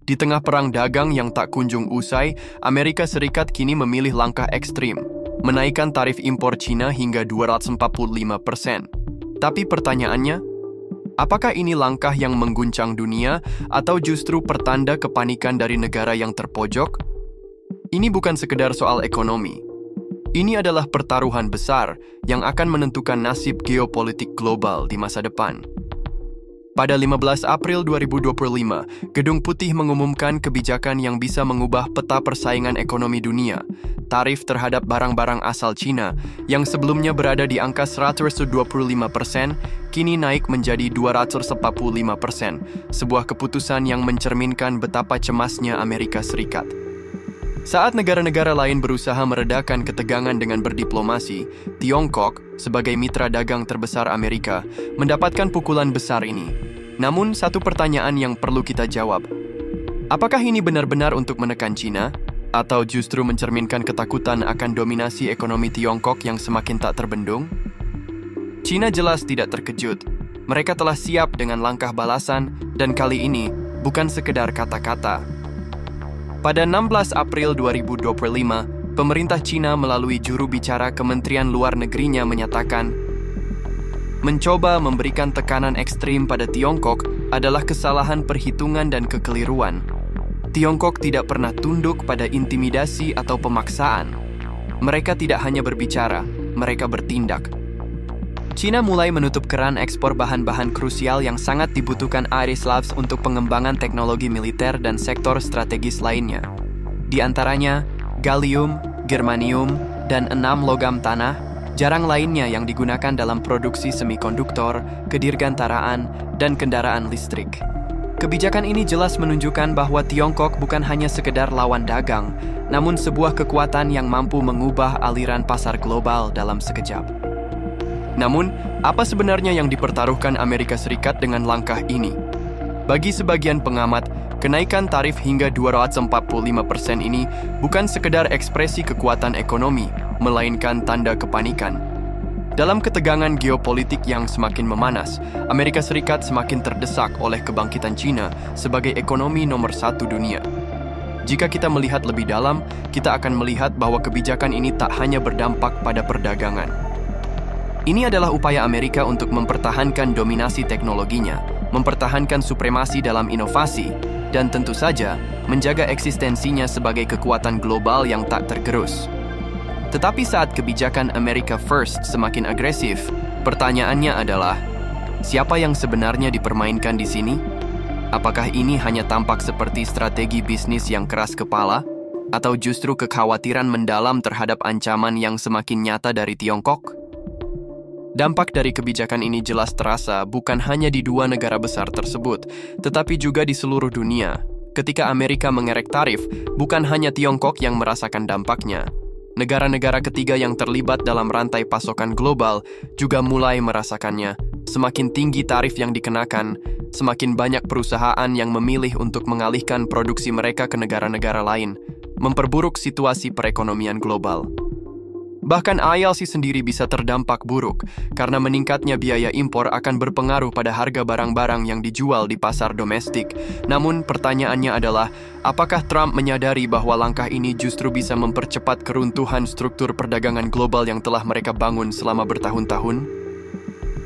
Di tengah perang dagang yang tak kunjung usai, Amerika Serikat kini memilih langkah ekstrim, menaikkan tarif impor Cina hingga 245%. Tapi pertanyaannya, apakah ini langkah yang mengguncang dunia atau justru pertanda kepanikan dari negara yang terpojok? Ini bukan sekedar soal ekonomi. Ini adalah pertaruhan besar yang akan menentukan nasib geopolitik global di masa depan. Pada 15 April 2025, Gedung Putih mengumumkan kebijakan yang bisa mengubah peta persaingan ekonomi dunia. Tarif terhadap barang-barang asal Cina yang sebelumnya berada di angka 125%, kini naik menjadi 245%, sebuah keputusan yang mencerminkan betapa cemasnya Amerika Serikat. Saat negara-negara lain berusaha meredakan ketegangan dengan berdiplomasi, Tiongkok, sebagai mitra dagang terbesar Amerika, mendapatkan pukulan besar ini. Namun, satu pertanyaan yang perlu kita jawab. Apakah ini benar-benar untuk menekan Cina? Atau justru mencerminkan ketakutan akan dominasi ekonomi Tiongkok yang semakin tak terbendung? Cina jelas tidak terkejut. Mereka telah siap dengan langkah balasan, dan kali ini bukan sekedar kata-kata. Pada 16 April 2025, pemerintah Cina melalui juru bicara Kementerian Luar Negerinya menyatakan, mencoba memberikan tekanan ekstrim pada Tiongkok adalah kesalahan perhitungan dan kekeliruan. Tiongkok tidak pernah tunduk pada intimidasi atau pemaksaan. Mereka tidak hanya berbicara, mereka bertindak. Cina mulai menutup keran ekspor bahan-bahan krusial yang sangat dibutuhkan Aris Labs untuk pengembangan teknologi militer dan sektor strategis lainnya. Di antaranya, gallium, germanium, dan 6 logam tanah, jarang lainnya yang digunakan dalam produksi semikonduktor, kedirgantaraan, dan kendaraan listrik. Kebijakan ini jelas menunjukkan bahwa Tiongkok bukan hanya sekedar lawan dagang, namun sebuah kekuatan yang mampu mengubah aliran pasar global dalam sekejap. Namun, apa sebenarnya yang dipertaruhkan Amerika Serikat dengan langkah ini? Bagi sebagian pengamat, kenaikan tarif hingga 245% ini bukan sekedar ekspresi kekuatan ekonomi, melainkan tanda kepanikan. Dalam ketegangan geopolitik yang semakin memanas, Amerika Serikat semakin terdesak oleh kebangkitan Cina sebagai ekonomi nomor 1 dunia. Jika kita melihat lebih dalam, kita akan melihat bahwa kebijakan ini tak hanya berdampak pada perdagangan. Ini adalah upaya Amerika untuk mempertahankan dominasi teknologinya, mempertahankan supremasi dalam inovasi, dan tentu saja menjaga eksistensinya sebagai kekuatan global yang tak tergerus. Tetapi saat kebijakan America First semakin agresif, pertanyaannya adalah, siapa yang sebenarnya dipermainkan di sini? Apakah ini hanya tampak seperti strategi bisnis yang keras kepala, atau justru kekhawatiran mendalam terhadap ancaman yang semakin nyata dari Tiongkok? Dampak dari kebijakan ini jelas terasa bukan hanya di dua negara besar tersebut, tetapi juga di seluruh dunia. Ketika Amerika mengerek tarif, bukan hanya Tiongkok yang merasakan dampaknya. Negara-negara ketiga yang terlibat dalam rantai pasokan global juga mulai merasakannya. Semakin tinggi tarif yang dikenakan, semakin banyak perusahaan yang memilih untuk mengalihkan produksi mereka ke negara-negara lain, memperburuk situasi perekonomian global. Bahkan ILC sendiri bisa terdampak buruk, karena meningkatnya biaya impor akan berpengaruh pada harga barang-barang yang dijual di pasar domestik. Namun pertanyaannya adalah, apakah Trump menyadari bahwa langkah ini justru bisa mempercepat keruntuhan struktur perdagangan global yang telah mereka bangun selama bertahun-tahun?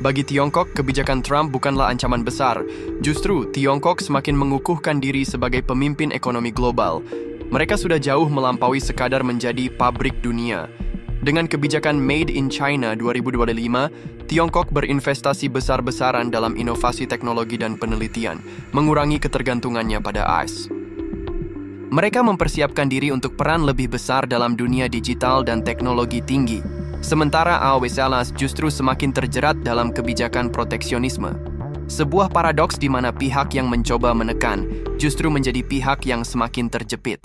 Bagi Tiongkok, kebijakan Trump bukanlah ancaman besar. Justru, Tiongkok semakin mengukuhkan diri sebagai pemimpin ekonomi global. Mereka sudah jauh melampaui sekadar menjadi pabrik dunia. Dengan kebijakan Made in China 2025, Tiongkok berinvestasi besar-besaran dalam inovasi teknologi dan penelitian, mengurangi ketergantungannya pada AS. Mereka mempersiapkan diri untuk peran lebih besar dalam dunia digital dan teknologi tinggi, sementara AWS justru semakin terjerat dalam kebijakan proteksionisme. Sebuah paradoks di mana pihak yang mencoba menekan justru menjadi pihak yang semakin terjepit.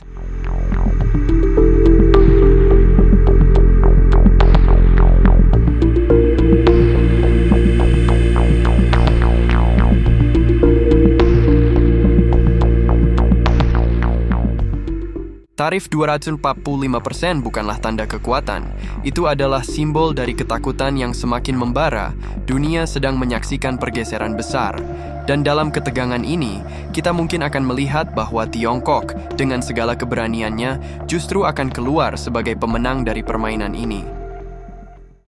Tarif 245% bukanlah tanda kekuatan. Itu adalah simbol dari ketakutan yang semakin membara. Dunia sedang menyaksikan pergeseran besar. Dan dalam ketegangan ini, kita mungkin akan melihat bahwa Tiongkok dengan segala keberaniannya justru akan keluar sebagai pemenang dari permainan ini.